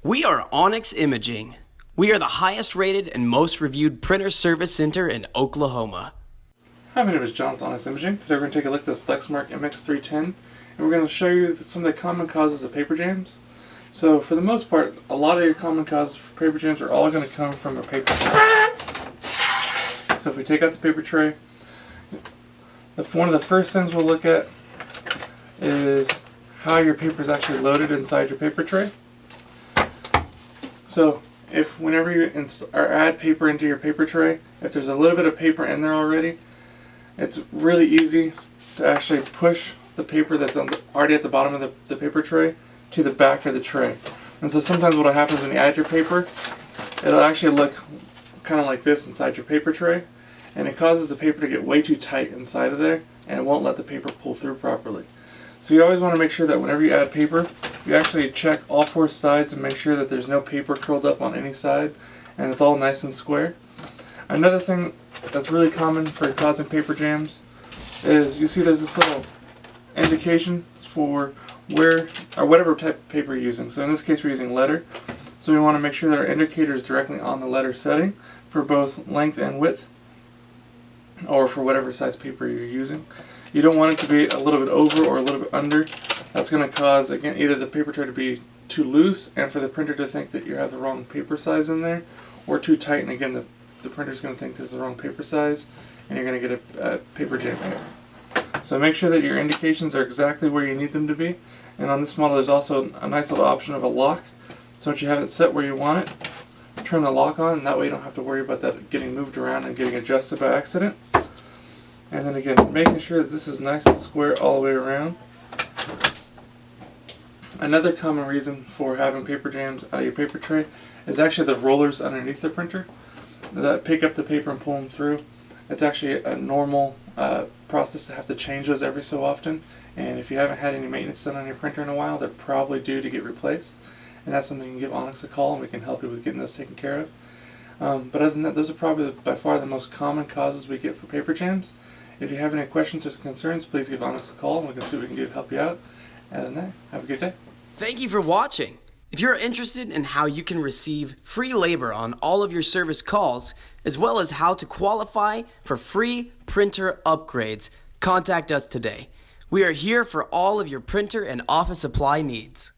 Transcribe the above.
We are Onyx Imaging. We are the highest rated and most reviewed printer service center in Oklahoma. Hi, my name is Jonathan Onyx Imaging. Today we're going to take a look at this Lexmark MX310 and we're going to show you some of the common causes of paper jams. So for the most part, a lot of your common causes for paper jams are all going to come from a paper tray. So if we take out the paper tray, one of the first things we'll look at is how your paper is actually loaded inside your paper tray. So whenever you add paper into your paper tray, if there's a little bit of paper in there already, it's really easy to actually push the paper that's already at the bottom of the paper tray to the back of the tray. And so sometimes what will happen is when you add your paper, it'll actually look kind of like this inside your paper tray, and it causes the paper to get way too tight inside of there, and it won't let the paper pull through properly. So you always want to make sure that whenever you add paper, you actually check all four sides and make sure that there's no paper curled up on any side and it's all nice and square. Another thing that's really common for causing paper jams is you see there's this little indication for where or whatever type of paper you're using. So in this case we're using letter. So we want to make sure that our indicator is directly on the letter setting for both length and width, or for whatever size paper you're using. You don't want it to be a little bit over or a little bit under. That's going to cause, again, either the paper tray to be too loose and for the printer to think that you have the wrong paper size in there, or too tight, and again the printer's going to think there's the wrong paper size and you're going to get a paper jam error. So make sure that your indications are exactly where you need them to be. And on this model there's also a nice little option of a lock. So once you have it set where you want it, turn the lock on, and that way you don't have to worry about that getting moved around and getting adjusted by accident. And then again, making sure that this is nice and square all the way around. Another common reason for having paper jams out of your paper tray is actually the rollers underneath the printer that pick up the paper and pull them through. It's actually a normal process to have to change those every so often, and if you haven't had any maintenance done on your printer in a while, they're probably due to get replaced, and that's something you can give Onyx a call and we can help you with getting those taken care of. But other than that, those are probably by far the most common causes we get for paper jams. If you have any questions or concerns, please give Onyx a call and we can see what we can do to help you out. Other than that, have a good day. Thank you for watching. If you're interested in how you can receive free labor on all of your service calls, as well as how to qualify for free printer upgrades, contact us today. We are here for all of your printer and office supply needs.